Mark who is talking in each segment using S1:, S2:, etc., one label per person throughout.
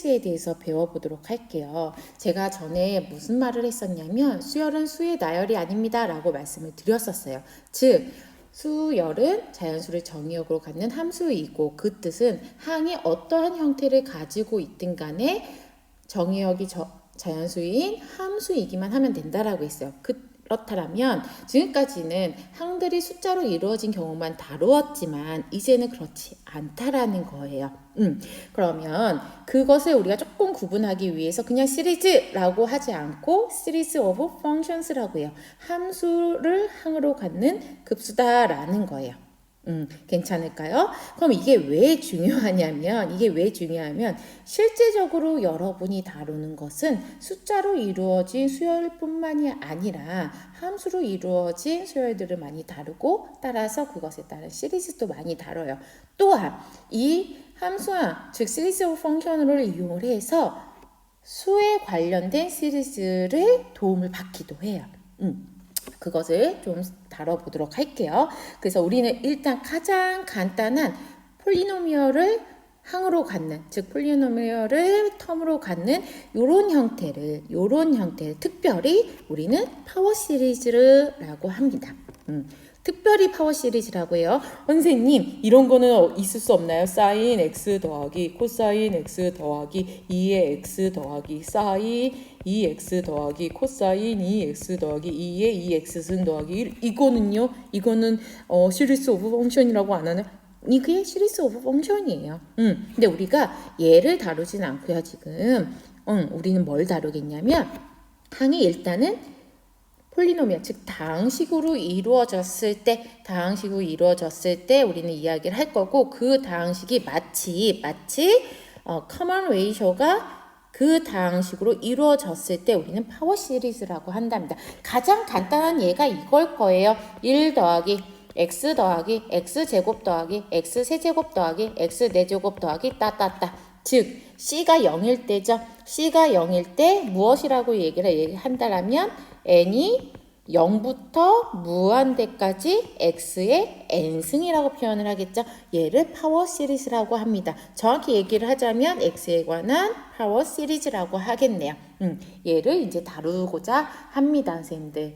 S1: 시리즈에 대해서 배워보도록 할게요. 제가 전에 무슨 말을 했었냐면 수열은 수의 나열이 아닙니다 라고 말씀을 드렸었어요. 즉 수열은 자연수를 정의역으로 갖는 함수이고 그 뜻은 항이 어떠한 형태를 가지고 있든 간에 정의역이 자연수인 함수이기만 하면 된다라고 했어요. 그렇다면 지금까지는 항들이 숫자로 이루어진 경우만 다루었지만 이제는 그렇지 않다라는 거예요. 그러면 그것을 우리가 조금 구분하기 위해서 그냥 시리즈라고 하지 않고 시리즈 오브 펑션스라고 해요. 함수를 항으로 갖는 급수다라는 거예요. 괜찮을까요? 그럼 이게 왜 중요하냐면 실제적으로 여러분이 다루는 것은 숫자로 이루어진 수열뿐만이 아니라 함수로 이루어진 수열들을 많이 다루고 따라서 그것에 따른 시리즈도 많이 다뤄요. 또한 이 함수항, 즉 시리즈 오브 펑션을 이용해서 수에 관련된 시리즈를 도움을 받기도 해요. 그것을 좀 다뤄보도록 할게요. 그래서 우리는 일단 가장 간단한 폴리노미얼을 항으로 갖는, 즉 폴리노미얼을 텀으로 갖는 요런 형태를 특별히 우리는 파워 시리즈라고 합니다. 특별히 파워 시리즈라고 해요. 선생님 이런 거는 있을 수 없나요? 사인 x 더하기 코사인 x 더하기 2의 x 더하기 사인 2x 더하기 코사인 2x 더하기 2의 2x승 더하기 1 이거는 시리즈 오브 펑션이라고 안 하나요? 이게 시리즈 오브 펑션이에요. 근데 우리가 얘를 다루진 않고요 지금. 우리는 뭘 다루겠냐면 항이 일단은 폴리노미얼, 즉 다항식으로 이루어졌을 때 우리는 이야기를 할 거고 그 다항식이 마치 커먼 레이셔가 그 다항식으로 이루어졌을 때 우리는 파워 시리즈라고 한답니다. 가장 간단한 예가 이걸 거예요. 1 더하기 x 더하기 x 제곱 더하기 x 세제곱 더하기 x 4제곱 더하기 따따따. 즉 c가 0일 때죠. c가 0일 때 무엇이라고 얘기를 한다라면 n이 0부터 무한대까지 x의 n승이라고 표현을 하겠죠. 얘를 파워 시리즈라고 합니다. 정확히 얘기를 하자면 x에 관한 파워 시리즈라고 하겠네요. 얘를 이제 다루고자 합니다, 선생님들.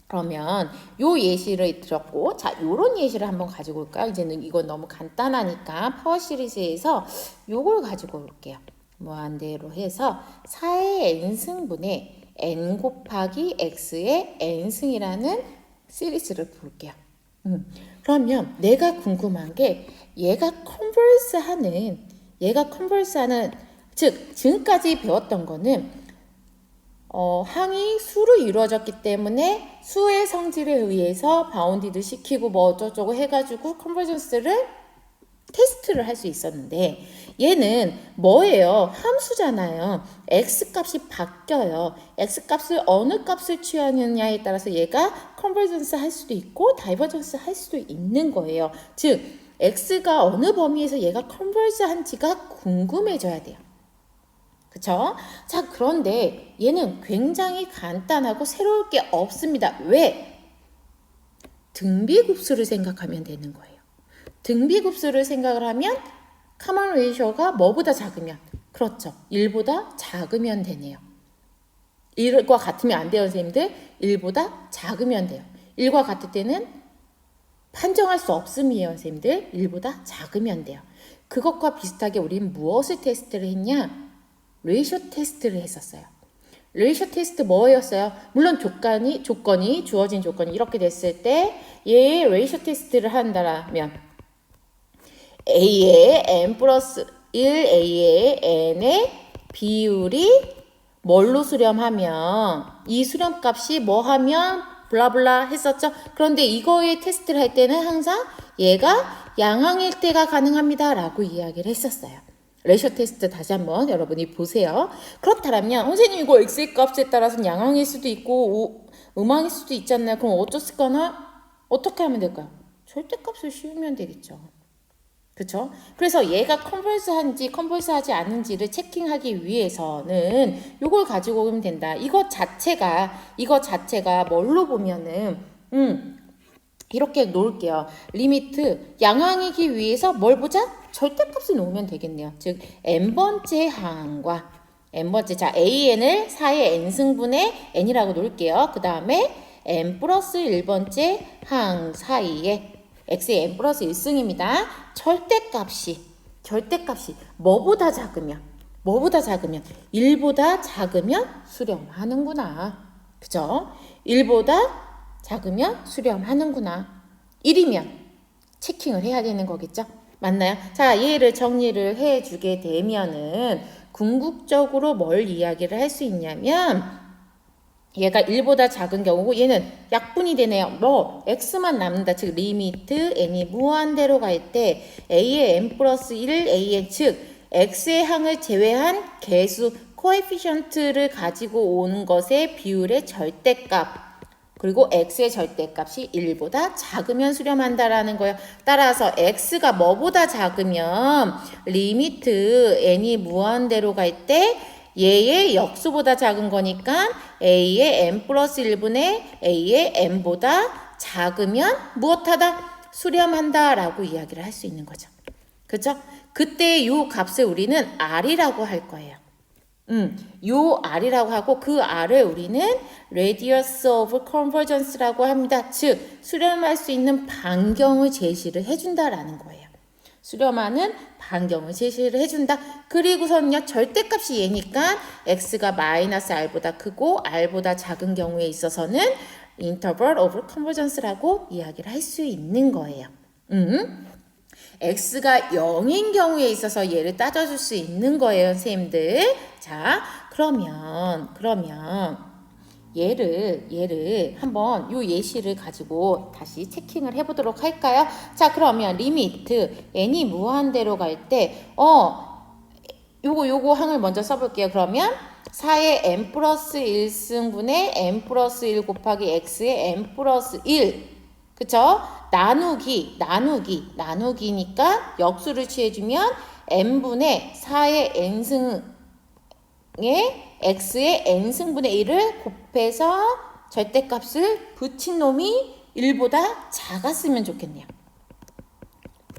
S1: 그러면 요 예시를 들었고, 자, 요런 예시를 한번 가지고 올까요? 이제는 이건 너무 간단하니까 파워 시리즈에서 요걸 가지고 올게요. 무한대로 해서 4의 n승분의 n 곱하기 x의 n승이라는 시리즈를 볼게요. 그러면 내가 궁금한 게 얘가 컨버스하는 즉 지금까지 배웠던 거는 항이 수로 이루어졌기 때문에 수의 성질에 의해서 바운디드 시키고 뭐 어쩌고저쩌고 해가지고 컨버전스를 테스트를 할 수 있었는데 얘는 뭐예요? 함수잖아요. x값이 바뀌어요. x값을 어느 값을 취하느냐에 따라서 얘가 컨버전스 할 수도 있고 다이버전스 할 수도 있는 거예요. 즉 x가 어느 범위에서 얘가 컨버전스한지가 궁금해져야 돼요. 그쵸? 자, 그런데 얘는 굉장히 간단하고 새로울 게 없습니다. 왜? 등비급수를 생각하면 되는 거예요. 등비급수를 생각을 하면 커먼 레이셔가 뭐보다 작으면, 그렇죠, 1보다 작으면 되네요. 1과 같으면 안 돼요, 선생님들. 1보다 작으면 돼요. 1과 같을 때는 판정할 수 없음이에요, 선생님들. 1보다 작으면 돼요. 그것과 비슷하게 우리는 무엇을 테스트를 했냐? 레이셔 테스트를 했었어요. 레이셔 테스트 뭐였어요? 물론 조건이 주어진 조건이 이렇게 됐을 때 얘의 레이셔 테스트를 한다면 A의 n 플러스 1 A의 n의 비율이 뭘로 수렴하면 이 수렴값이 뭐 하면 블라블라 했었죠. 그런데 이거의 테스트를 할 때는 항상 얘가 양항일 때가 가능합니다 라고 이야기를 했었어요. 레이셔 테스트 다시 한번 여러분이 보세요. 그렇다면 선생님 이거 x의 값에 따라서는 양항일 수도 있고 음항일 수도 있지 않나요? 그럼 어쩌을까나? 어떻게 하면 될까요? 절대값을 씌우면 되겠죠. 그쵸? 그래서 얘가 컨버스하지 않은지를 체킹하기 위해서는 이걸 가지고 오면 된다. 이거 자체가 뭘로 보면은 이렇게 놓을게요. 리미트 양항이기 위해서 뭘 보자? 절대값을 놓으면 되겠네요. 즉 n번째 항과 n번째, 자 an을 4의 n승분의 n이라고 놓을게요. 그 다음에 n 플러스 1번째 항 사이에 x의 n 플러스 1승입니다. 절대값이 뭐보다 작으면 1보다 작으면 수렴하는구나. 그죠? 1보다 작으면 수렴하는구나. 1이면 체킹을 해야 되는 거겠죠? 맞나요? 자, 얘를 정리를 해주게 되면은 궁극적으로 뭘 이야기를 할 수 있냐면 얘가 1보다 작은 경우고 얘는 약분이 되네요. 뭐 x만 남는다. 즉 리미트 n이 무한대로 갈 때 a의 n 플러스 1 an 즉 x의 항을 제외한 개수 코에피션트를 가지고 오는 것의 비율의 절대값 그리고 x의 절대값이 1보다 작으면 수렴한다라는 거예요. 따라서 x가 뭐보다 작으면 리미트 n이 무한대로 갈 때 얘의 역수보다 작은 거니까 a의 n 플러스 1분의 a의 n보다 작으면 무엇하다? 수렴한다 라고 이야기를 할 수 있는 거죠. 그죠? 그때 요 값을 우리는 r이라고 할 거예요. 요 r이라고 하고 그 r을 우리는 radius of convergence라고 합니다. 즉 수렴할 수 있는 반경을 제시를 해준다라는 거예요. 수렴하는 반경을 제시를 해준다. 그리고서는요 절대값이 얘니까 x가 마이너스 r보다 크고 r보다 작은 경우에 있어서는 interval of convergence라고 이야기를 할 수 있는 거예요. x가 0인 경우에 있어서 얘를 따져줄 수 있는 거예요, 선생님들. 자, 그러면 얘를 한번 요 예시를 가지고 다시 체킹을 해보도록 할까요? 자, 그러면 리미트 n이 무한대로 갈 때 요거 항을 먼저 써볼게요. 그러면 4의 n 플러스 1승분의 n 플러스 1 곱하기 x의 n 플러스 1 그쵸? 나누기니까 역수를 취해주면 n분의 4의 n승의 x의 n승분의 1을 곱해서 절대값을 붙인 놈이 1보다 작았으면 좋겠네요.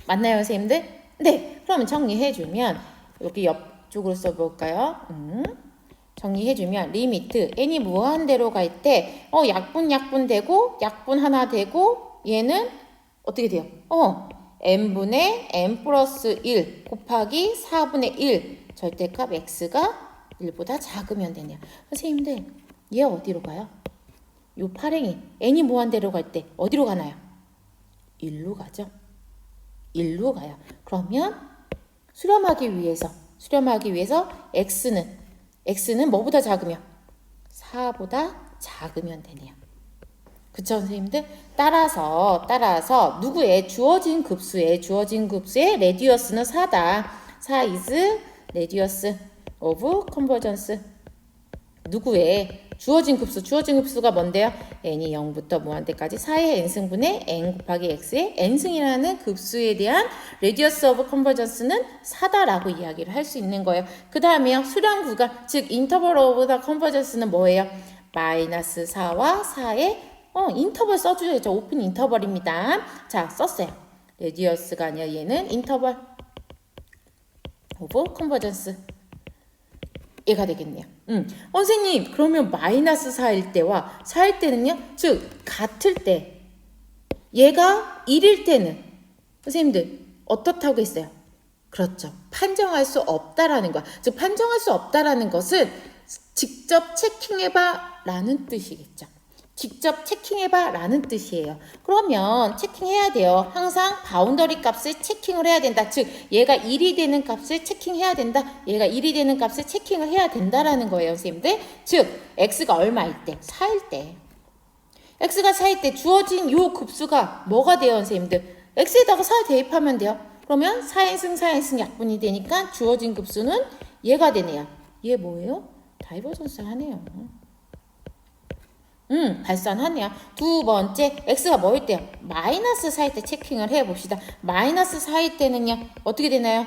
S1: 맞나요, 선생님들? 네, 그러면 정리해주면 여기 옆쪽으로 써볼까요? 정리해주면 리미트 n이 무한대로 갈 때 약분 되고 약분 하나 되고 얘는 어떻게 돼요? n분의 n 플러스 1 곱하기 4분의 1 절대값 x가 1보다 작으면 되네요. 선생님들 얘 어디로 가요? 요 파랭이 n이 무한대로 갈 때 어디로 가나요? 1로 가죠. 1로 가요. 그러면 수렴하기 위해서 x는 뭐보다 작으면? 4보다 작으면 되네요. 그쵸, 선생님들? 따라서 누구의 주어진 급수의 레디어스는 4다. 4 is radius of convergence. 누구의 주어진 급수가 뭔데요? n이 0부터 무한대까지 4의 n승분의 n 곱하기 x의 n승이라는 급수에 대한 radius of convergence는 4다라고 이야기를 할 수 있는 거예요. 그 다음에요. 수렴 구간, 즉 interval of the convergence는 뭐예요? 마이너스 4와 4의 인터벌 써주셔야죠. 오픈 인터벌입니다. 자, 썼어요. radius가 아니라 얘는 interval of convergence. 얘가 되겠네요. 선생님, 그러면 마이너스 4일 때와 4일 때는요? 즉, 같을 때. 얘가 1일 때는 선생님들 어떻다고 했어요? 그렇죠. 판정할 수 없다라는 거야. 즉, 판정할 수 없다라는 것은 직접 체킹해봐 라는 뜻이겠죠. 직접 체킹해봐 라는 뜻이에요. 그러면 체킹해야 돼요. 항상 바운더리 값을 체킹을 해야 된다. 즉 얘가 1이 되는 값을 체킹해야 된다. 얘가 1이 되는 값을 체킹을 해야 된다라는 거예요, 선생님들. 즉 x가 얼마일 때? 4일 때. x가 4일 때 주어진 요 급수가 뭐가 돼요, 선생님들? x에다가 4 대입하면 돼요. 그러면 4인승 약분이 되니까 주어진 급수는 얘가 되네요. 얘 뭐예요? 다이버전스 하네요. 발산하네요. 두 번째, x가 뭐일 때요? 마이너스 4일 때 체킹을 해봅시다. 마이너스 4일 때는요, 어떻게 되나요?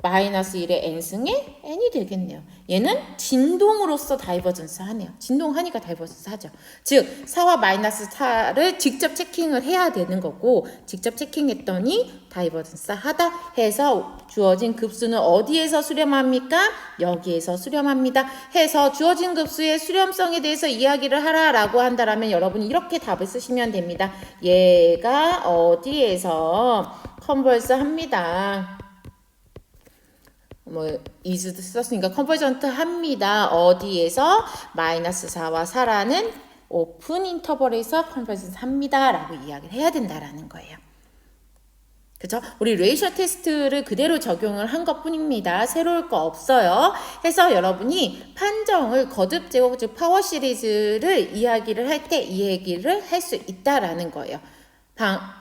S1: 마이너스 1의 n승의 n이 되겠네요. 얘는 진동으로서 다이버전스 하네요. 진동하니까 다이버전스 하죠. 즉 4와 마이너스 4를 직접 체킹을 해야 되는 거고 직접 체킹했더니 다이버전스 하다 해서 주어진 급수는 어디에서 수렴합니까? 여기에서 수렴합니다. 해서 주어진 급수의 수렴성에 대해서 이야기를 하라라고 한다라면 여러분이 이렇게 답을 쓰시면 됩니다. 얘가 어디에서 컨버스 합니다. is 썼으니까 컨버전트 합니다. 어디에서? 마이너스 4와 4라는 오픈 인터벌에서 컨버전트 합니다. 라고 이야기를 해야 된다라는 거예요. 그죠? 우리 레이셔 테스트를 그대로 적용을 한 것 뿐입니다. 새로울 거 없어요. 해서 여러분이 판정을 거듭 제곱, 즉 파워 시리즈를 이야기를 할 때 이 얘기를 할 수 있다라는 거예요.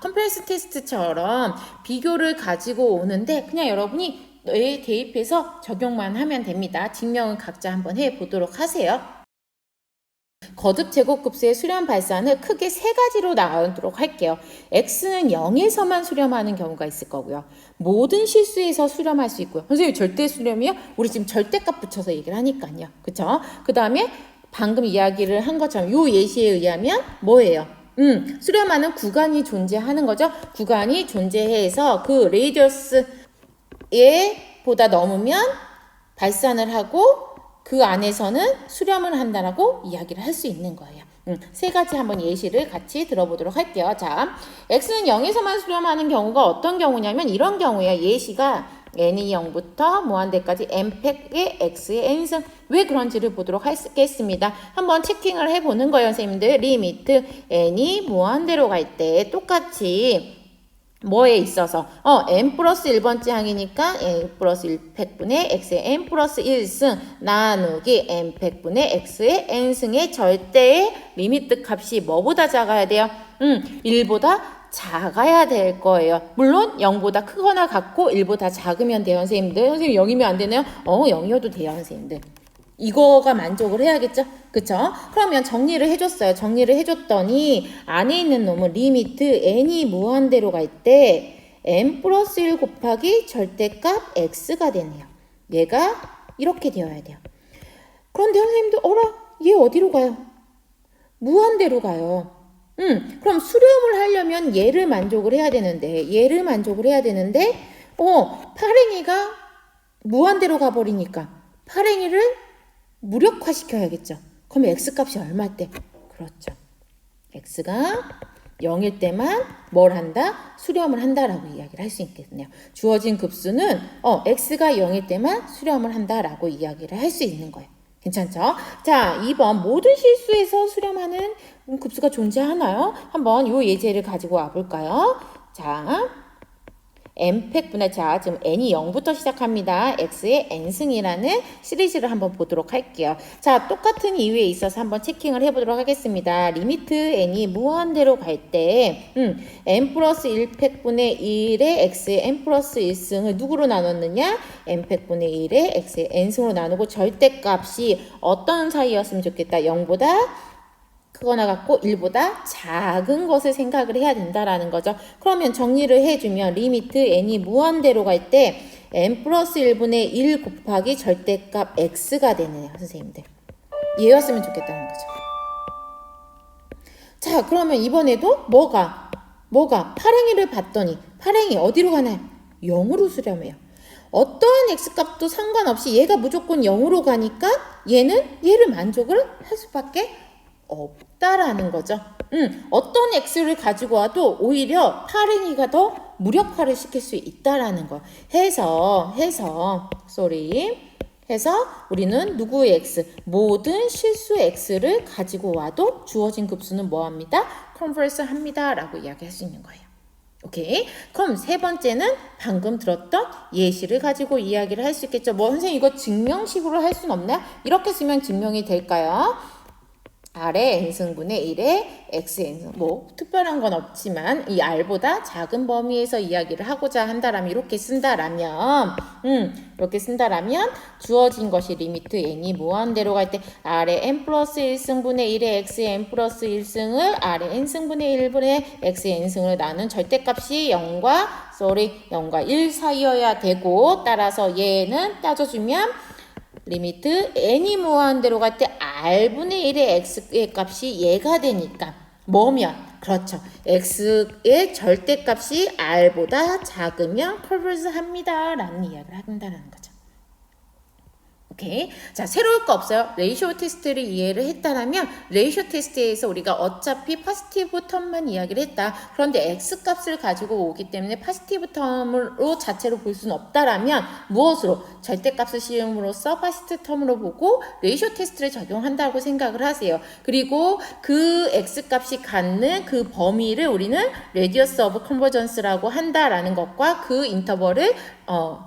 S1: 컴패리슨 테스트처럼 비교를 가지고 오는데 그냥 여러분이 뇌에 대입해서 적용만 하면 됩니다. 증명은 각자 한번 해보도록 하세요. 거듭 제곱급수의 수렴 발산을 크게 세 가지로 나누도록 할게요. x는 0에서만 수렴하는 경우가 있을 거고요. 모든 실수에서 수렴할 수 있고요. 선생님 절대 수렴이요? 우리 지금 절대값 붙여서 얘기를 하니까요. 그쵸? 그 다음에 방금 이야기를 한 것처럼 요 예시에 의하면 뭐예요? 수렴하는 구간이 존재하는 거죠. 구간이 존재해서 그 레이디어스 보다 넘으면 발산을 하고 그 안에서는 수렴을 한다라고 이야기를 할 수 있는 거예요. 세 가지 한번 예시를 같이 들어보도록 할게요. 자, x는 0에서만 수렴하는 경우가 어떤 경우냐면 이런 경우예요. 예시가 n이 0부터 무한대까지 n팩의 x의 n승. 왜 그런지를 보도록 하겠습니다. 한번 체킹을 해보는 거예요, 선생님들. 리미트 n이 무한대로 갈 때 똑같이 뭐에 있어서 n 플러스 1번째 항이니까 n 플러스 1팩분의 x의 n 플러스 1승 나누기 n 팩분의 x의 n승의 절대의 리미트 값이 뭐보다 작아야 돼요? 1보다 작아야 될 거예요. 물론 0보다 크거나 같고 1보다 작으면 돼요, 선생님들. 선생님 0이면 안 되나요? 0이어도 돼요, 선생님들. 이거가 만족을 해야겠죠? 그쵸? 그러면 정리를 해줬어요. 정리를 해줬더니 안에 있는 놈은 리미트 n이 무한대로 갈 때 n 플러스 1 곱하기 절대값 x가 되네요. 얘가 이렇게 되어야 돼요. 그런데 선생님들 얘 어디로 가요? 무한대로 가요. 그럼 수렴을 하려면 얘를 만족을 해야 되는데 파랭이가 무한대로 가버리니까 파랭이를 무력화시켜야겠죠. 그럼 x값이 얼마일 때? 그렇죠. x가 0일 때만 뭘 한다? 수렴을 한다라고 이야기를 할 수 있겠네요. 주어진 급수는 x가 0일 때만 수렴을 한다라고 이야기를 할 수 있는 거예요. 괜찮죠? 자, 2번 모든 실수에서 수렴하는 급수가 존재하나요? 한번 요 예제를 가지고 와볼까요? 자, n팩분의 지금 n이 0부터 시작합니다. x의 n승이라는 시리즈를 한번 보도록 할게요. 자, 똑같은 이유에 있어서 한번 체킹을 해보도록 하겠습니다. 리미트 n이 무한대로 갈 때 n 플러스 1팩분의 1의 x의 n 플러스 1승을 누구로 나눴느냐? n팩분의 1의 x의 n승으로 나누고 절대값이 어떤 사이였으면 좋겠다. 0보다 크거나 같고 1보다 작은 것을 생각을 해야 된다라는 거죠. 그러면 정리를 해주면 리미트 n이 무한대로 갈 때 n 플러스 1분의 1 곱하기 절대값 x가 되네요, 선생님들. 얘였으면 좋겠다는 거죠. 자, 그러면 이번에도 뭐가 파랭이를 봤더니 파랭이 어디로 가나요? 0으로 수렴해요. 어떠한 x값도 상관없이 얘가 무조건 0으로 가니까 얘를 만족을 할 수밖에 없다라는 거죠. 어떤 x를 가지고 와도 오히려 파랭이가 더 무력화를 시킬 수 있다라는 거. 해서 우리는 누구의 x? 모든 실수 x를 가지고 와도 주어진 급수는 뭐합니다? 컨버스 합니다. 라고 이야기할 수 있는 거예요. 오케이. 그럼 세 번째는 방금 들었던 예시를 가지고 이야기를 할 수 있겠죠. 선생님 이거 증명식으로 할 수는 없나요? 이렇게 쓰면 증명이 될까요? R의 n승분의 1의 x n승. 뭐 특별한 건 없지만 이 R보다 작은 범위에서 이야기를 하고자 한다라면 이렇게 쓴다라면 주어진 것이 리미트 n이 무한대로 갈 때 R의 n 플러스 1승분의 1의 x n 플러스 1승을 R의 n승분의 1분의 x n승을 나눈 절대값이 0과 1 사이여야 되고, 따라서 얘는 따져주면 리미트 n이 무한대로 갈 때 r분의 1의 x의 값이 얘가 되니까 뭐면? 그렇죠. x의 절대값이 r보다 작으면 컨버스 합니다 라는 이야기를 한다는 거죠. 오케이. 자, 새로울 거 없어요. 레이쇼 테스트를 이해를 했다라면 레이쇼 테스트에서 우리가 어차피 파지티브 텀만 이야기를 했다. 그런데 x 값을 가지고 오기 때문에 파지티브 텀으로 자체로 볼 수는 없다라면 무엇으로? 절대값을 시험으로써 파지티브 텀으로 보고 레이쇼 테스트를 적용한다고 생각을 하세요. 그리고 그 x 값이 갖는 그 범위를 우리는 레디어스 오브 컨버전스라고 한다라는 것과 그 인터벌을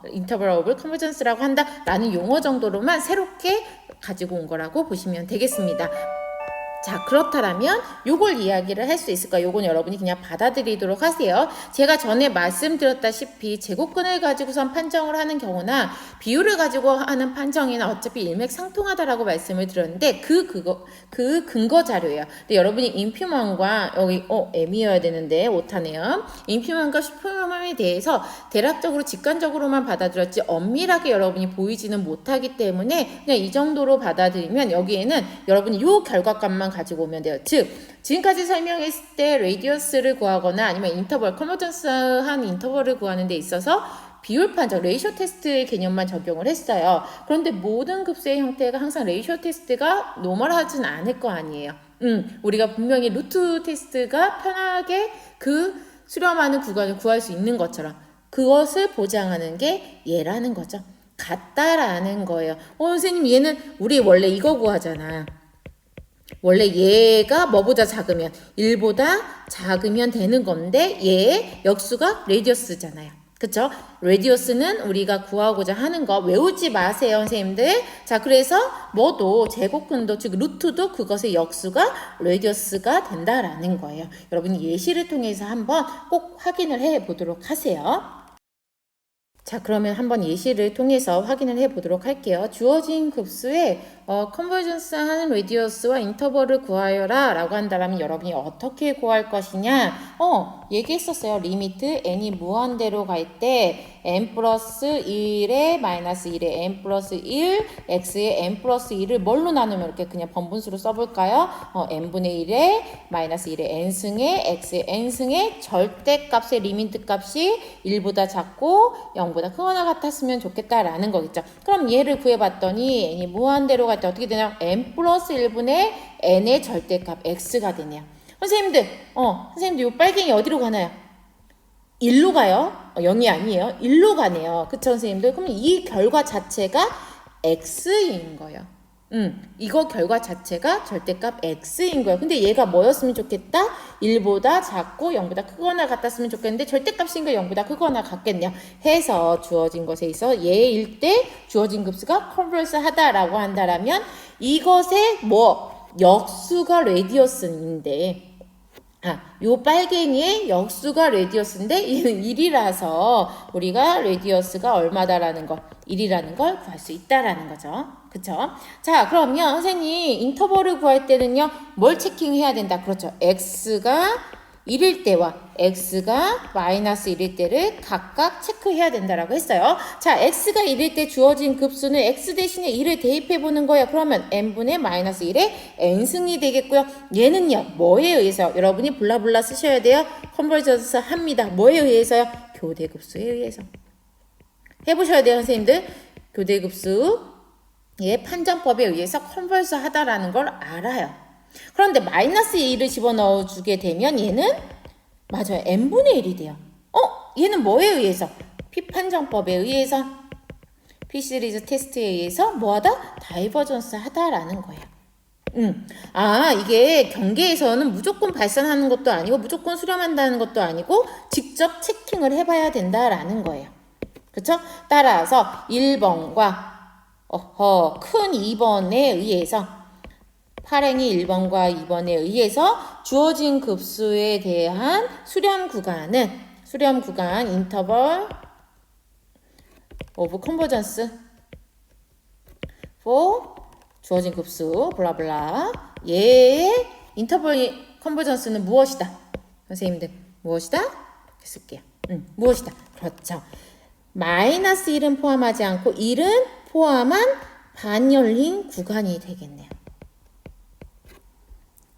S1: 인터벌 오브 컨버전스라고 한다라는 용어 정도로만 새롭게 가지고 온 거라고 보시면 되겠습니다. 자, 그렇다면 요걸 이야기를 할 수 있을까? 요건 여러분이 그냥 받아들이도록 하세요. 제가 전에 말씀드렸다시피 제곱근을 가지고선 판정을 하는 경우나 비율을 가지고 하는 판정에는 어차피 일맥상통하다라고 말씀을 드렸는데 그 근거 자료예요. 근데 여러분이 인퓨먼과 여기 M이어야 되는데 오타네요. 인퓨먼과 슈퍼휴먼에 대해서 대략적으로 직관적으로만 받아들였지 엄밀하게 여러분이 보이지는 못하기 때문에 그냥 이 정도로 받아들이면 여기에는 여러분이 요 결과값만 가지고 오면 돼요. 즉 지금까지 설명했을 때 레디어스를 구하거나 아니면 인터벌 컨버전스한 인터벌을 구하는 데 있어서 비율 판정, 레이쇼 테스트의 개념만 적용을 했어요. 그런데 모든 급수의 형태가 항상 레이쇼 테스트가 노멀하진 않을 거 아니에요. 우리가 분명히 루트 테스트가 편하게 그 수렴하는 구간을 구할 수 있는 것처럼 그것을 보장하는 게 얘라는 거죠. 같다라는 거예요. 선생님 얘는 우리 원래 이거 구하잖아. 원래 얘가 뭐보다 작으면 1보다 작으면 되는 건데 얘의 역수가 레디어스잖아요. 그쵸? 레디어스는 우리가 구하고자 하는 거 외우지 마세요, 선생님들. 자, 그래서 뭐도 제곱근도 즉 루트도 그것의 역수가 레디어스가 된다라는 거예요. 여러분이 예시를 통해서 한번 꼭 확인을 해 보도록 하세요. 자, 그러면 한번 예시를 통해서 확인을 해 보도록 할게요. 주어진 급수에 컨버전스 하는 레디어스와 인터벌을 구하여라 라고 한다면 여러분이 어떻게 구할 것이냐? 얘기했었어요. 리미트 n이 무한대로 갈 때 n 플러스 1에 마이너스 1에 n 플러스 1 x에 n 플러스 1을 뭘로 나누면 이렇게 그냥 번분수로 써볼까요? n분의 1에 마이너스 1에 n승에 x에 n승의 절대값의 리미트 값이 1보다 작고 0보다 크거나 같았으면 좋겠다라는 거겠죠. 그럼 얘를 구해봤더니 n이 무한대로 갈 때 어떻게 되냐? n 플러스 1분의 n의 절대값 x가 되네요. 선생님들 요 빨갱이 어디로 가나요? 1로 가요? 0이 아니에요. 1로 가네요. 그쵸, 선생님들? 그럼 이 결과 자체가 x인 거예요. 이거 결과 자체가 절대값 x인 거예요. 근데 얘가 뭐였으면 좋겠다? 1보다 작고 0보다 크거나 같았으면 좋겠는데 절대값인 거 0보다 크거나 같겠냐 해서 주어진 것에 있어 얘일 때 주어진 급수가 컨버스 하다라고 한다라면 이것의 역수가 레디어스인데 요 빨갱이의 역수가 레디어스인데 얘는 1이라서 우리가 레디어스가 얼마다라는 걸 1이라는 걸 구할 수 있다라는 거죠. 그쵸? 자, 그러면 선생님 인터벌을 구할 때는요 뭘 체킹해야 된다? 그렇죠. x가 1일 때와 x가 마이너스 1일 때를 각각 체크해야 된다라고 했어요. 자, x가 1일 때 주어진 급수는 x 대신에 1을 대입해 보는 거예요. 그러면 n분의 마이너스 1의 n승이 되겠고요. 얘는요, 뭐에 의해서? 여러분이 블라블라 쓰셔야 돼요. 컨버전스 합니다. 뭐에 의해서요? 교대급수에 의해서. 해보셔야 돼요, 선생님들. 교대급수의 판정법에 의해서 컨버스 하다라는 걸 알아요. 그런데 마이너스 1을 집어넣어 주게 되면 얘는 맞아요. n분의 1이 돼요. 얘는 뭐에 의해서? P판정법에 의해서 P시리즈 테스트에 의해서 뭐하다? 다이버전스 하다라는 거예요. 이게 경계에서는 무조건 발산하는 것도 아니고 무조건 수렴한다는 것도 아니고 직접 체킹을 해봐야 된다라는 거예요. 그쵸? 따라서 1번과 큰 2번에 의해서 파랭이 1번과 2번에 의해서 주어진 급수에 대한 수렴 구간 인터벌 오브 컨버전스 for 주어진 급수 블라블라 얘의 인터벌 컨버전스는 무엇이다? 선생님들 무엇이다? 쓸게요. 무엇이다? 그렇죠. 마이너스 1은 포함하지 않고 1은 포함한 반열린 구간이 되겠네요.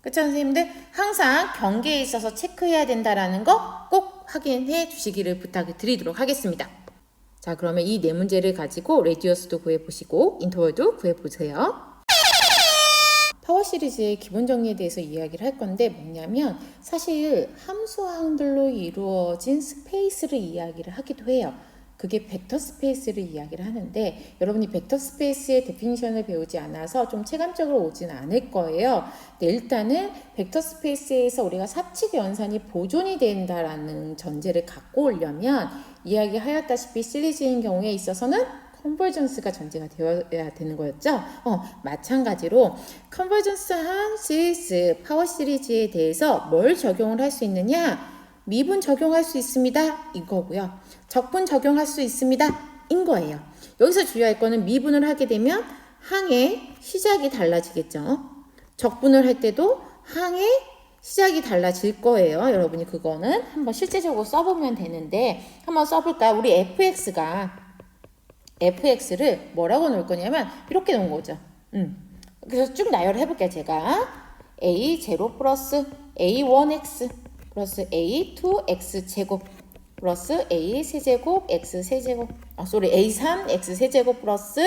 S1: 그쵸 선생님들? 항상 경계에 있어서 체크해야 된다라는 거 꼭 확인해 주시기를 부탁을 드리도록 하겠습니다. 자 그러면 이 네 문제를 가지고 레디어스도 구해보시고 인터벌도 구해보세요. 파워 시리즈의 기본 정리에 대해서 이야기를 할 건데 뭐냐면 사실 함수항들로 이루어진 스페이스를 이야기를 하기도 해요. 그게 벡터 스페이스를 이야기를 하는데 여러분이 벡터 스페이스의 데피니션을 배우지 않아서 좀 체감적으로 오진 않을 거예요. 근데 일단은 벡터 스페이스에서 우리가 사칙 연산이 보존이 된다라는 전제를 갖고 오려면 이야기하였다시피 시리즈인 경우에 있어서는 컨버전스가 전제가 되어야 되는 거였죠. 마찬가지로 컨버전스한 시리즈, 파워 시리즈에 대해서 뭘 적용을 할 수 있느냐? 미분 적용할 수 있습니다. 이거고요. 적분 적용할 수 있습니다. 인 거예요. 여기서 주의할 거는 미분을 하게 되면 항의 시작이 달라지겠죠. 적분을 할 때도 항의 시작이 달라질 거예요. 여러분이 그거는 한번 실제적으로 써보면 되는데 한번 써볼까요? 우리 fx를 뭐라고 놓을 거냐면 이렇게 놓은 거죠. 그래서 쭉 나열을 해볼게요. 제가 a0 플러스 a1x 플러스 a2x 제곱 플러스 a 세제곱 x 세제곱 a3 x 세제곱 플러스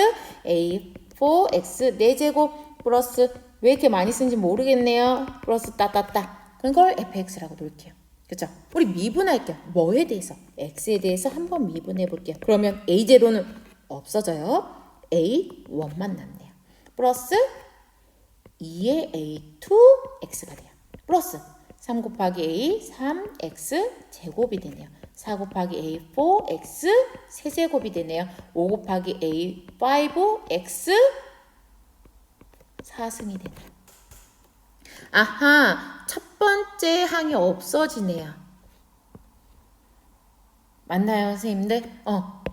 S1: a4 x 4제곱 플러스 왜 이렇게 많이 쓰는지 모르겠네요. 플러스 따따따 그런 걸 fx라고 놓을게요. 그쵸? 우리 미분할게요. 뭐에 대해서? x에 대해서 한번 미분해 볼게요. 그러면 a0는 없어져요. a1만 남네요. 플러스 2의 a2x가 돼요. 플러스 3 곱하기 a 3x 제곱이 되네요. 4 곱하기 a 4x 세제곱이 되네요. 5 곱하기 a 5x 4승이 되네요. 아하, 첫 번째 항이 없어지네요. 맞나요, 선생님들?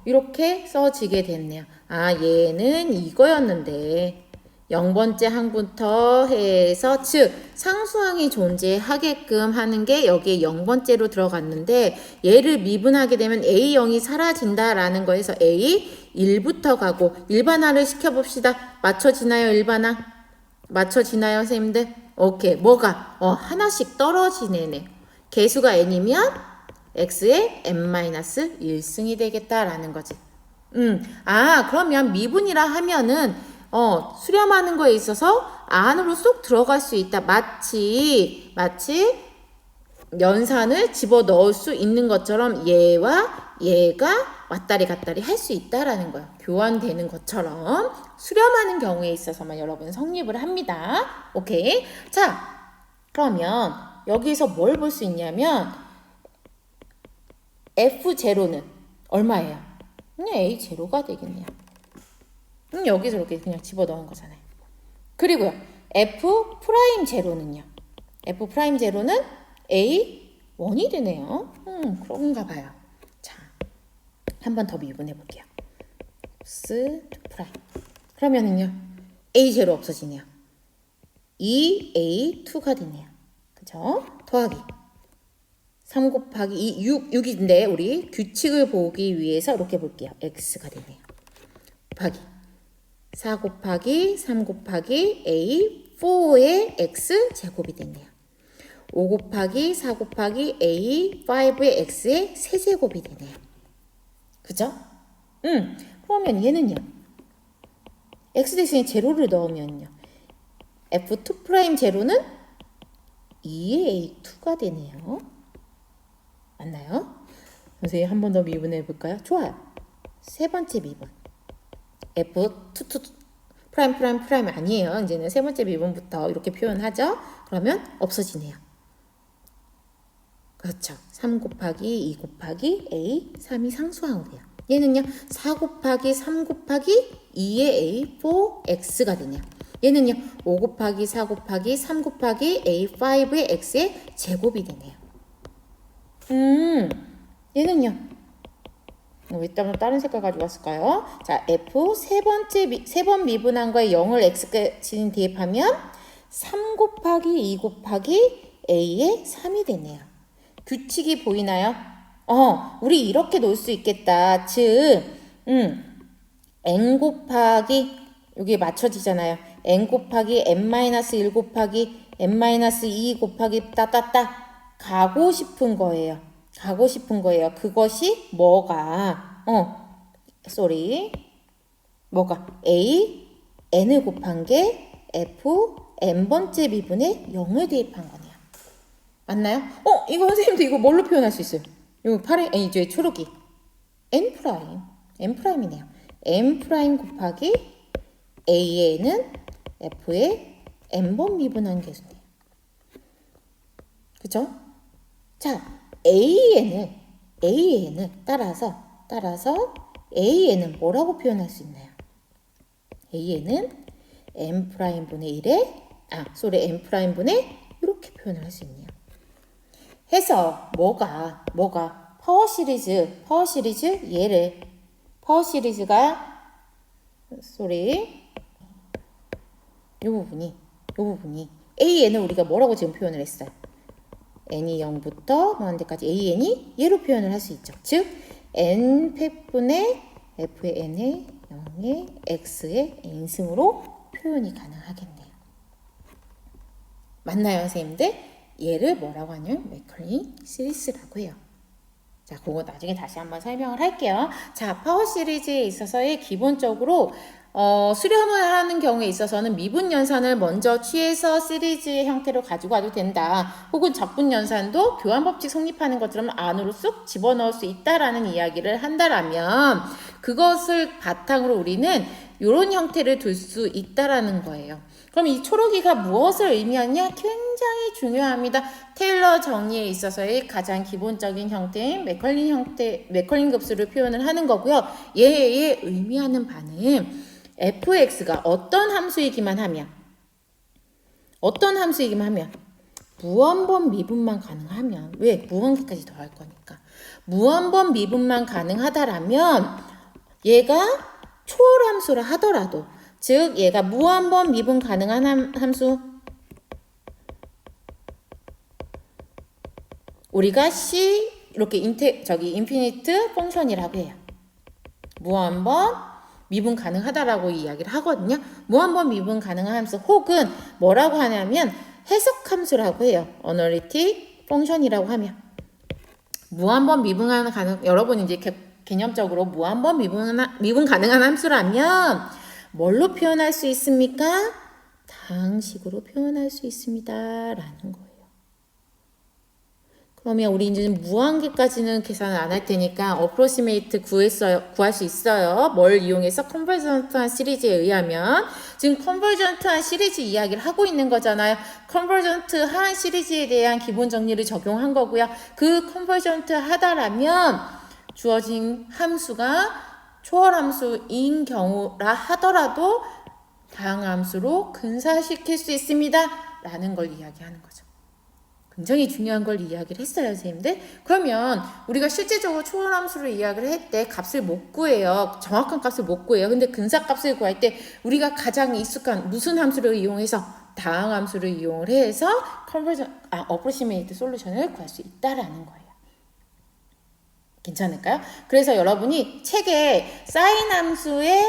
S1: 이렇게 써지게 됐네요. 아, 얘는 이거였는데 0번째 항부터 해서 즉 상수항이 존재하게끔 하는 게 여기에 0번째로 들어갔는데 얘를 미분하게 되면 A0이 사라진다라는 거에서 A 1부터 가고 일반화를 시켜봅시다. 맞춰지나요? 일반화? 맞춰지나요? 선생님들? 오케이. 뭐가? 하나씩 떨어지네네. 개수가 n이면 x의 n-1승이 되겠다라는 거지. 그러면 미분이라 하면은 수렴하는 거에 있어서 안으로 쏙 들어갈 수 있다. 마치 연산을 집어 넣을 수 있는 것처럼 얘와 얘가 왔다리 갔다리 할 수 있다라는 거야. 교환되는 것처럼 수렴하는 경우에 있어서만 여러분 성립을 합니다. 오케이. 자, 그러면 여기서 뭘 볼 수 있냐면 F0는 얼마예요? 그냥 A0가 되겠네요. 여기서 이렇게 그냥 집어넣은 거잖아요. 그리고요. F'0는요. F'0는 A1이 되네요. 그런가 봐요. 자, 한 번 더 미분해 볼게요. S2'. 그러면은요. A0 없어지네요. 2A2가 되네요. 그죠? 더하기. 3 곱하기 2, 6인데 우리 규칙을 보기 위해서 이렇게 볼게요. X가 되네요. 곱하기 4 곱하기 3 곱하기 A4의 X 제곱이 됐네요. 5 곱하기 4 곱하기 A5의 X의 세제곱이 되네요. 그죠? 그러면 얘는요. X 대신에 제로를 넣으면요. F2'0는 2의 A2가 되네요. 맞나요? 선생님 한 번 더 미분해 볼까요? 좋아요. 세 번째 미분. F2 프라임 아니에요. 이제는 세 번째 미분부터 이렇게 표현하죠. 그러면 없어지네요. 그렇죠. 3 곱하기 2 곱하기 A 3이 상수항으로 돼요. 얘는요. 4 곱하기 3 곱하기 2의 A4X가 되네요. 얘는요 5 곱하기 4 곱하기 3 곱하기 A5의 X의 제곱이 되네요. 얘는요 일단 다른 색깔 가지고 왔을까요? 자, F 세 번 미분한 거에 0을 X까지 대입하면 3 곱하기 2 곱하기 A의 3이 되네요. 규칙이 보이나요? 우리 이렇게 놓을 수 있겠다. 즉, n 곱하기 여기에 맞춰지잖아요. n 곱하기 n-1 곱하기 n-2 곱하기 따따따 가고 싶은 거예요. 가고 싶은 거예요. 그것이 뭐가 뭐가 a n을 곱한 게 f n번째 미분에 0을 대입한 거네요. 맞나요? 이거 선생님도 이거 뭘로 표현할 수 있어요? 이거 이제 초록이 n 프라임이네요. n 프라임 곱하기 a는 f의 n번 미분한 개수네요. 그죠? 자, AN을 따라서 AN은 뭐라고 표현할 수 있나요? AN은 M'분의 1에 M'분의 이렇게 표현을 할 수 있네요. 해서 뭐가 파워 시리즈 얘를 파워 시리즈가 이 부분이 AN을 우리가 뭐라고 지금 표현을 했어요? n이 0부터 뭐한 데까지 an이 얘로 표현을 할 수 있죠. 즉 n 팩분의 f의 n의 0의 x의 n승으로 표현이 가능하겠네요. 맞나요, 선생님들? 얘를 뭐라고 하냐면 맥컬린 시리즈라고 해요. 자, 그거 나중에 다시 한번 설명을 할게요. 자, 파워 시리즈에 있어서의 기본적으로 수렴을 하는 경우에 있어서는 미분 연산을 먼저 취해서 시리즈의 형태로 가지고 와도 된다. 혹은 적분 연산도 교환 법칙 성립하는 것처럼 안으로 쑥 집어넣을 수 있다라는 이야기를 한다라면 그것을 바탕으로 우리는 이런 형태를 둘 수 있다라는 거예요. 그럼 이 초록이가 무엇을 의미하냐? 굉장히 중요합니다. 테일러 정리에 있어서의 가장 기본적인 형태인 맥컬린 급수를 표현을 하는 거고요. 얘의 의미하는 바는 fx가 어떤 함수이기만 하면 무한번 미분만 가능하면 왜? 무한계까지 더할 거니까 무한번 미분만 가능하다라면 얘가 초월함수라 하더라도 즉 얘가 무한번 미분 가능한 함수 우리가 C 이렇게 인피니트 펑션이라고 해요. 무한번 미분 가능하다라고 이야기를 하거든요. 무한번 미분 가능한 함수 혹은 뭐라고 하냐면 해석함수라고 해요. 어널리틱 펑션이라고 하면 무한번 미분 가능 여러분 이제 개념적으로 무한번 미분 가능한 함수라면 뭘로 표현할 수 있습니까? 다항식으로 표현할 수 있습니다. 라는 거예요. 그러면 우리 이제 무한계까지는 계산을 안 할 테니까 어프로시메이트 구할 수 있어요. 뭘 이용해서 컨버전트한 시리즈에 의하면 지금 컨버전트한 시리즈 이야기를 하고 있는 거잖아요. 컨버전트한 시리즈에 대한 기본 정리를 적용한 거고요. 그 컨버전트 하다라면 주어진 함수가 초월함수인 경우라 하더라도 다항함수로 근사시킬 수 있습니다. 라는 걸 이야기하는 거죠. 굉장히 중요한 걸 이야기를 했어요, 선생님들. 그러면 우리가 실제적으로 초월함수를 이야기를 할 때 값을 못 구해요. 정확한 값을 못 구해요. 근데 근사값을 구할 때 우리가 가장 익숙한 무슨 함수를 이용해서 다항함수를 이용을 해서 어프로시메이트 솔루션을 구할 수 있다라는 거예요. 괜찮을까요? 그래서 여러분이 책에 사인 함수의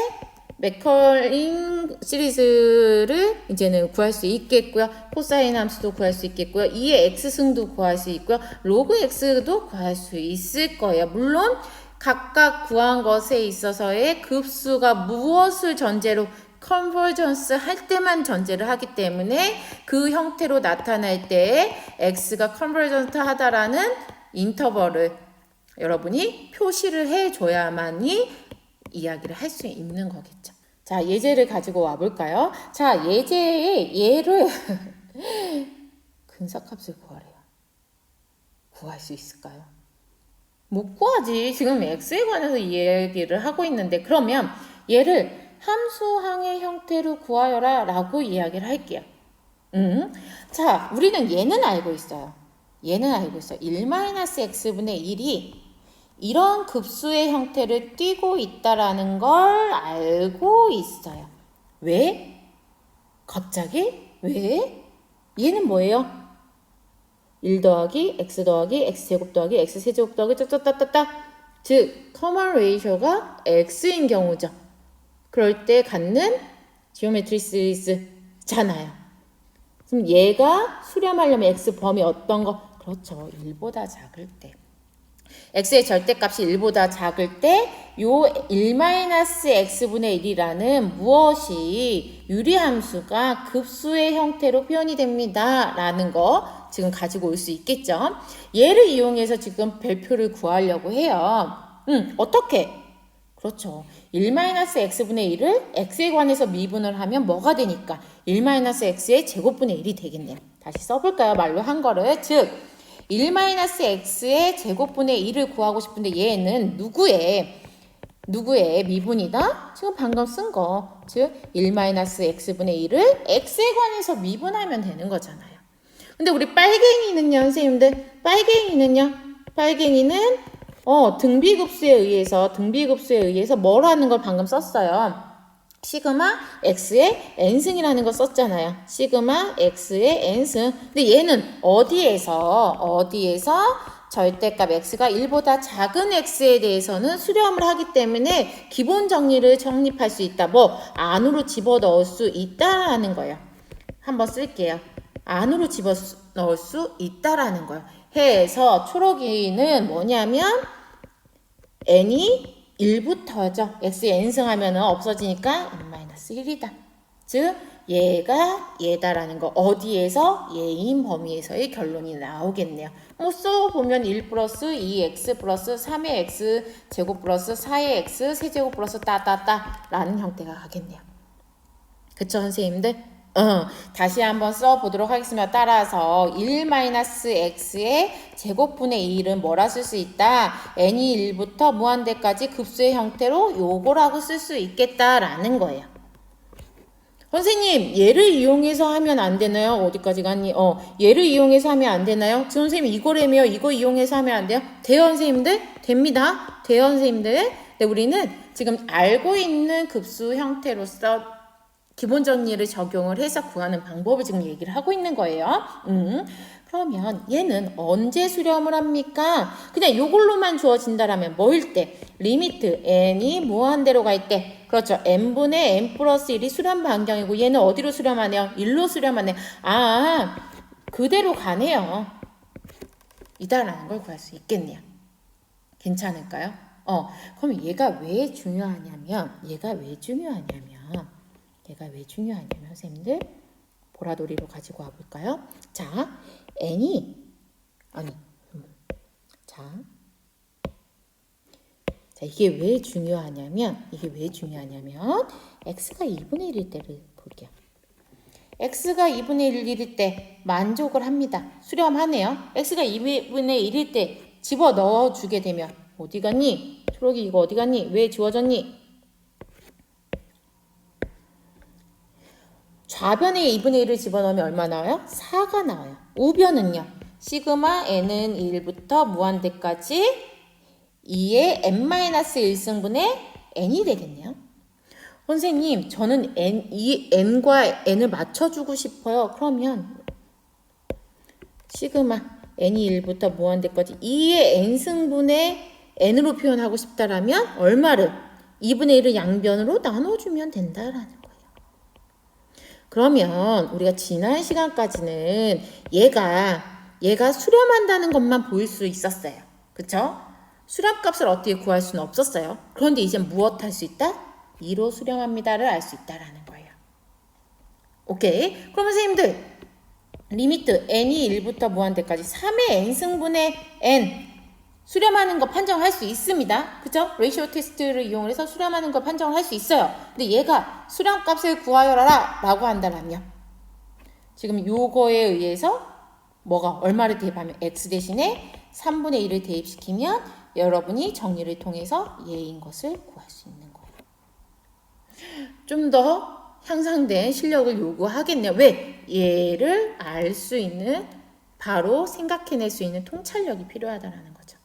S1: 맥컬린 시리즈를 이제는 구할 수 있겠고요. 코사인 함수도 구할 수 있겠고요. 2의 x승도 구할 수 있고요. 로그 x도 구할 수 있을 거예요. 물론 각각 구한 것에 있어서의 급수가 무엇을 전제로 컨버전스 할 때만 전제를 하기 때문에 그 형태로 나타날 때 x가 컨버전트 하다라는 인터벌을 여러분이 표시를 해줘야만이 이야기를 할 수 있는 거겠죠. 자, 예제를 가지고 와볼까요? 자, 얘를 근사값을 구하래요. 구할 수 있을까요? 못 구하지. 지금 x에 관해서 이 얘기를 하고 있는데 그러면 얘를 함수항의 형태로 구하여라 라고 이야기를 할게요. 자, 우리는 얘는 알고 있어요. 얘는 알고 있어요. 1-x분의 1이 이런 급수의 형태를 띠고 있다라는 걸 알고 있어요. 왜? 갑자기? 왜? 얘는 뭐예요? 1 더하기 x 더하기 x제곱 더하기 x세제곱 더하기 따따따따. 즉 커먼 레이셔가 x인 경우죠. 그럴 때 갖는 지오메트리 시리즈잖아요. 그럼 얘가 수렴하려면 x 범위 어떤 거? 그렇죠. 1보다 작을 때. x의 절대값이 1보다 작을 때 요 1-x분의 1이라는 무엇이 유리함수가 급수의 형태로 표현이 됩니다. 라는 거 지금 가지고 올 수 있겠죠. 얘를 이용해서 지금 별표를 구하려고 해요. 어떻게? 그렇죠. 1-x분의 1을 x에 관해서 미분을 하면 뭐가 되니까 1-x의 제곱분의 1이 되겠네요. 다시 써볼까요? 말로 한 거를. 즉 1-x의 제곱분의 1을 구하고 싶은데 얘는 누구의 미분이다? 지금 방금 쓴 거. 즉 1-x분의 1을 x에 관해서 미분하면 되는 거잖아요. 근데 우리 빨갱이는요, 선생님들? 빨갱이는 등비급수에 의해서 뭐라는 걸 방금 썼어요. 시그마 x의 n승이라는 거 썼잖아요. 시그마 x의 n승. 근데 얘는 어디에서 절대값 x가 1보다 작은 x에 대해서는 수렴을 하기 때문에 기본 정리를 정립할 수 있다. 뭐 안으로 집어넣을 수 있다라는 거예요. 한번 쓸게요. 안으로 집어넣을 수 있다라는 거예요. 해서 초록이는 뭐냐면 n이 1부터죠. x의 n승하면 없어지니까 n-1이다. 즉 얘가 얘다라는 거. 어디에서? 얘인 범위에서의 결론이 나오겠네요. 뭐 써보면 1 플러스 2x 플러스 3의 x 제곱 플러스 4의 x 세제곱 플러스 따따따 라는 형태가 가겠네요. 그쵸 선생님들? 다시 한번 써보도록 하겠습니다. 따라서 1-x의 제곱분의 2를 뭐라 쓸 수 있다? n이 1부터 무한대까지 급수의 형태로 요거라고 쓸 수 있겠다라는 거예요. 선생님 얘를 이용해서 하면 안 되나요? 어디까지 갔니? 얘를 이용해서 하면 안 되나요? 선생님 이거라며 이거 이용해서 하면 안 돼요? 돼요 선생님들? 됩니다. 돼요 선생님들? 네, 우리는 지금 알고 있는 급수 형태로서 기본 정리를 적용을 해서 구하는 방법을 지금 얘기를 하고 있는 거예요. 그러면 얘는 언제 수렴을 합니까? 그냥 요걸로만 주어진다라면 뭐일 때? 리미트 n이 무한대로 갈 때. 그렇죠. n분의 n 플러스 1이 수렴 반경이고 얘는 어디로 수렴하네요? 1로 수렴하네. 그대로 가네요. 이다라는 걸 구할 수 있겠네요. 괜찮을까요? 그럼 얘가 왜 중요하냐면 선생님들 보라돌이로 가지고 와볼까요? 자, 이게 왜 중요하냐면 x가 2분의 1일 때를 볼게요. x가 2분의 1일 때 만족을 합니다. 수렴하네요. x가 2분의 1일 때 집어넣어 주게 되면 어디 갔니? 초록이 이거 어디 갔니? 왜 지워졌니? 좌변에 2분의 1을 집어넣으면 얼마 나와요? 4가 나와요. 우변은요? 시그마 n은 1부터 무한대까지 2의 n-1승분의 n이 되겠네요. 선생님 저는 이 n과 n을 맞춰주고 싶어요. 그러면 시그마 n이 1부터 무한대까지 2의 n승분의 n으로 표현하고 싶다라면 얼마를? 2분의 1을 양변으로 나눠주면 된다라는 거예요. 그러면 우리가 지난 시간까지는 얘가 수렴한다는 것만 보일 수 있었어요. 그쵸? 수렴값을 어떻게 구할 수는 없었어요. 그런데 이제 무엇 할 수 있다? 2로 수렴합니다를 알 수 있다라는 거예요. 오케이? 그럼 선생님들 리미트 n이 1부터 무한대까지 3의 n승분의 n 수렴하는 거 판정할 수 있습니다. 그죠? 레이시오 테스트를 이용해서 수렴하는 거 판정을 할 수 있어요. 근데 얘가 수렴값을 구하여라 라고 한다면 지금 요거에 의해서 뭐가 얼마를 대입하면 x 대신에 3분의 1을 대입시키면 여러분이 정리를 통해서 얘인 것을 구할 수 있는 거예요. 좀 더 향상된 실력을 요구하겠네요. 왜? 얘를 알 수 있는, 바로 생각해낼 수 있는 통찰력이 필요하다라는 거죠.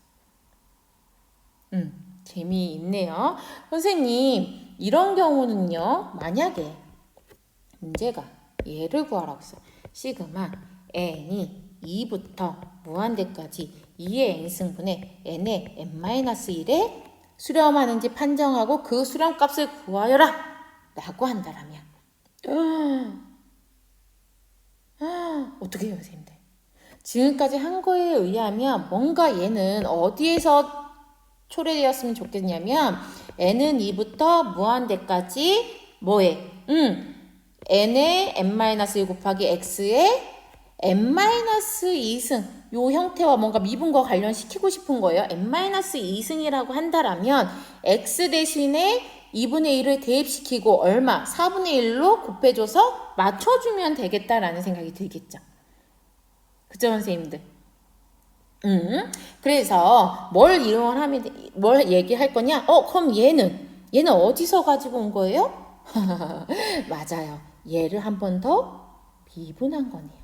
S1: 재미있네요. 선생님, 이런 경우는요, 만약에 문제가 얘를 구하라고 했어요. 시그마 n이 2부터 무한대까지 2의 n승분의 n의 n-1에 수렴하는지 판정하고 그 수렴값을 구하여라 라고 한다라면 어떻게 해요, 선생님들? 지금까지 한 거에 의하면 뭔가 얘는 어디에서 초래되었으면 좋겠냐면 n은 2부터 무한대까지 뭐에? n의 n-1 곱하기 x의 n-2승 요 형태와 뭔가 미분과 관련시키고 싶은 거예요. n-2승이라고 한다라면 x 대신에 2분의 1을 대입시키고 얼마? 4분의 1로 곱해줘서 맞춰주면 되겠다라는 생각이 들겠죠. 그죠, 선생님들? 그래서 뭘 이용을 하면, 뭘 얘기할 거냐? 그럼 얘는 어디서 가지고 온 거예요? 맞아요. 얘를 한 번 더 미분한 거네요.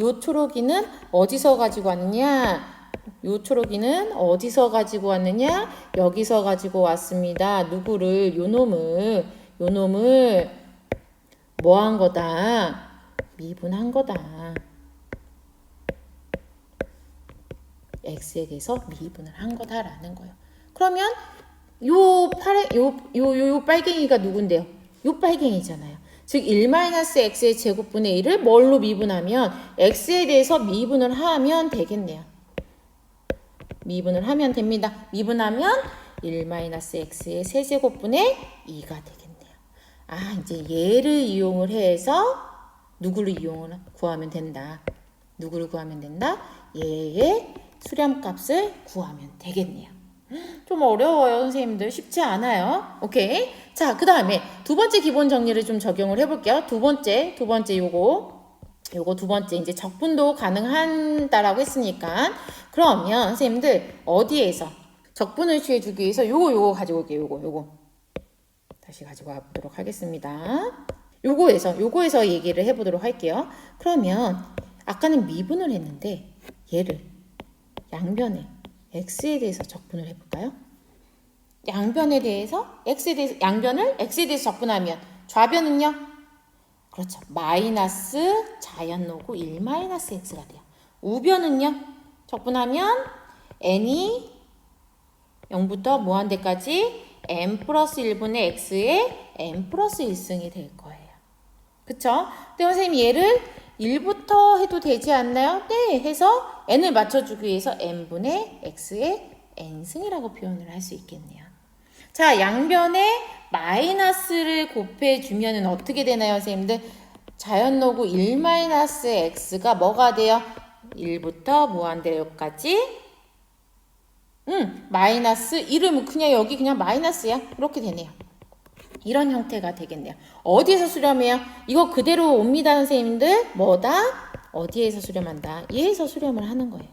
S1: 요 초록이는 어디서 가지고 왔느냐? 요 초록이는 어디서 가지고 왔느냐? 여기서 가지고 왔습니다. 누구를? 요 놈을 뭐 한 거다? 미분한 거다. x에 대해서 미분을 한 거다라는 거예요. 그러면 요 빨갱이가 누군데요? 요 빨갱이잖아요. 즉 1-x의 제곱분의 1을 뭘로 미분하면 x에 대해서 미분을 하면 되겠네요. 미분을 하면 됩니다. 미분하면 1-x의 세제곱분의 2가 되겠네요. 이제 얘를 이용을 해서 누구를 구하면 된다. 누구를 구하면 된다? 얘의 수렴값을 구하면 되겠네요. 좀 어려워요, 선생님들. 쉽지 않아요. 오케이. 자, 그 다음에 두 번째 기본 정리를 좀 적용을 해볼게요. 두 번째 요거 두 번째 이제 적분도 가능한다라고 했으니까 그러면 선생님들 어디에서 적분을 취해주기 위해서 요거 가지고 올게요. 요거 다시 가지고 와보도록 하겠습니다. 요거에서 얘기를 해보도록 할게요. 그러면 아까는 미분을 했는데 얘를 양변에 x에 대해서 적분을 해볼까요? 양변에 대해서 양변을 x에 대해서 적분하면 좌변은요? 그렇죠. 마이너스 자연노고 1-x가 돼요. 우변은요? 적분하면 n이 0부터 무한대까지 n 플러스 1분의 x의 n 플러스 1승이 될 거예요. 그쵸? 근데 선생님 얘를 1부터 해도 되지 않나요? 네, 해서 n을 맞춰주기 위해서 n분의 x의 n승이라고 표현을 할 수 있겠네요. 자, 양변에 마이너스를 곱해주면 어떻게 되나요, 선생님들? 자연노구 1-x가 뭐가 돼요? 1부터 무한대까지 마이너스 1은 그냥 여기 그냥 마이너스야. 이렇게 되네요. 이런 형태가 되겠네요. 어디에서 수렴해요? 이거 그대로 옵니다, 선생님들. 뭐다? 어디에서 수렴한다? 얘에서 수렴을 하는 거예요.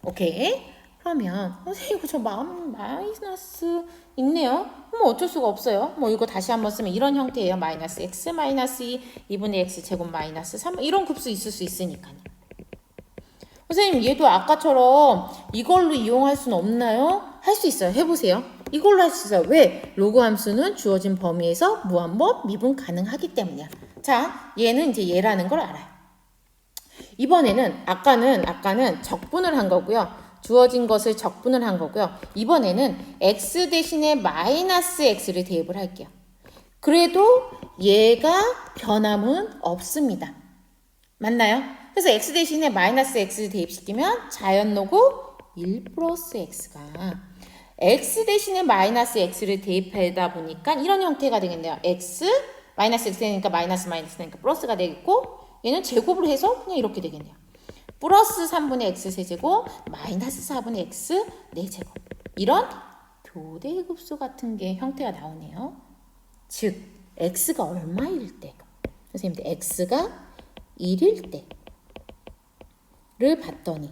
S1: 오케이? 그러면 선생님 이거 저 마이너스 있네요. 뭐 어쩔 수가 없어요. 뭐 이거 다시 한번 쓰면 이런 형태예요. 마이너스 x 마이너스 2분의 x 제곱 마이너스 3 이런 급수 있을 수 있으니까요. 선생님 얘도 아까처럼 이걸로 이용할 수는 없나요? 할 수 있어요. 해보세요. 이걸로 할 수 있어요. 왜? 로그 함수는 주어진 범위에서 무한번 미분 가능하기 때문이야. 자, 얘는 이제 얘라는 걸 알아요. 이번에는 아까는 적분을 한 거고요. 주어진 것을 적분을 한 거고요. 이번에는 x 대신에 마이너스 x를 대입을 할게요. 그래도 얘가 변함은 없습니다. 맞나요? 그래서 x 대신에 마이너스 x를 대입시키면 자연노구 1 플러스 x가 x 대신에 마이너스 x를 대입하다 보니까 이런 형태가 되겠네요. x 마이너스 x 되니까 마이너스 되니까 플러스가 되겠고 얘는 제곱을 해서 그냥 이렇게 되겠네요. 플러스 3분의 x 세제곱 마이너스 4분의 x 4제곱 이런 교대급수 같은 게 형태가 나오네요. 즉 x가 얼마일 때 선생님들 x가 1일 때를 봤더니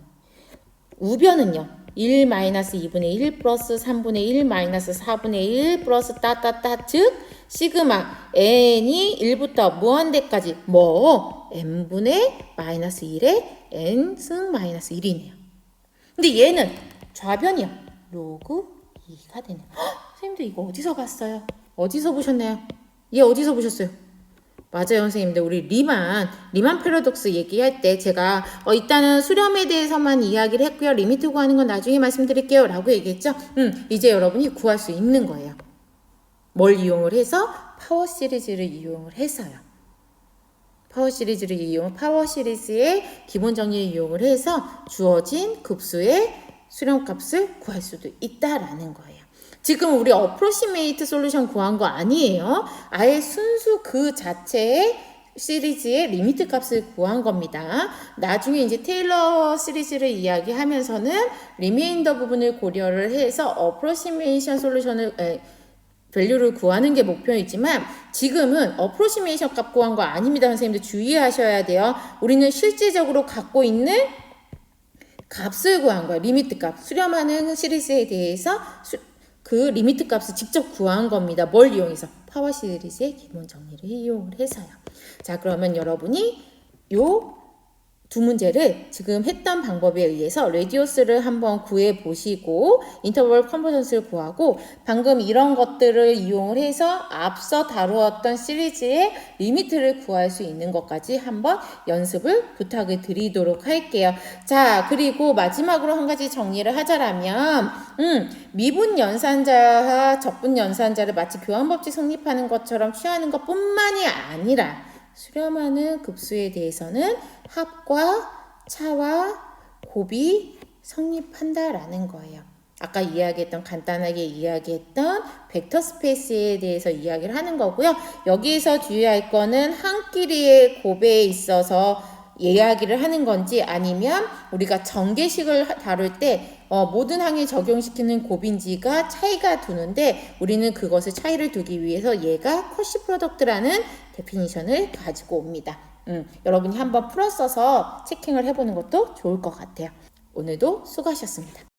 S1: 우변은요 1 마이너스 2분의 1 플러스 3분의 1 마이너스 4분의 1 플러스 따따따 즉 시그마 n이 1부터 무한대까지 뭐 n분의 마이너스 1에 n승 마이너스 1이네요. 근데 얘는 좌변이요. 로그 2가 되네요. 선생님들 이거 어디서 봤어요? 어디서 보셨나요? 얘 어디서 보셨어요? 맞아요, 선생님들. 우리 리만 패러독스 얘기할 때 제가 일단은 수렴에 대해서만 이야기를 했고요. 리미트 구하는 건 나중에 말씀드릴게요. 라고 얘기했죠. 이제 여러분이 구할 수 있는 거예요. 뭘 이용을 해서? 파워 시리즈를 이용을 해서요. 파워 시리즈의 기본 정리를 이용을 해서 주어진 급수의 수렴값을 구할 수도 있다라는 거예요. 지금 우리 어프로시메이트 솔루션 구한 거 아니에요. 아예 순수 그 자체의 시리즈의 리미트 값을 구한 겁니다. 나중에 이제 테일러 시리즈를 이야기하면서는 리메인더 부분을 고려를 해서 어프로시메이션 솔루션을 밸류를 구하는 게 목표이지만 지금은 어프로시메이션 값 구한 거 아닙니다. 선생님들 주의하셔야 돼요. 우리는 실질적으로 갖고 있는 값을 구한 거예요. 리미트 값. 수렴하는 시리즈에 대해서 그 리미트 값을 직접 구한 겁니다. 뭘 이용해서? 파워 시리즈의 기본 정리를 이용을 해서요. 자, 그러면 여러분이 요 두 문제를 지금 했던 방법에 의해서 레디오스를 한번 구해 보시고 인터벌 컨버전스를 구하고 방금 이런 것들을 이용을 해서 앞서 다루었던 시리즈의 리미트를 구할 수 있는 것까지 한번 연습을 부탁을 드리도록 할게요. 자, 그리고 마지막으로 한 가지 정리를 하자라면 미분 연산자와 적분 연산자를 마치 교환법칙 성립하는 것처럼 취하는 것뿐만이 아니라 수렴하는 급수에 대해서는 합과 차와 곱이 성립한다라는 거예요. 아까 간단하게 이야기했던 벡터 스페이스에 대해서 이야기를 하는 거고요. 여기에서 주의할 거는 한 끼리의 곱에 있어서 이야기를 하는 건지 아니면 우리가 전개식을 다룰 때 모든 항에 적용시키는 곱인지가 차이가 두는데 우리는 그것을 차이를 두기 위해서 얘가 쿼시 프로덕트라는 데피니션을 가지고 옵니다. 여러분이 한번 풀어 써서 체킹을 해보는 것도 좋을 것 같아요. 오늘도 수고하셨습니다.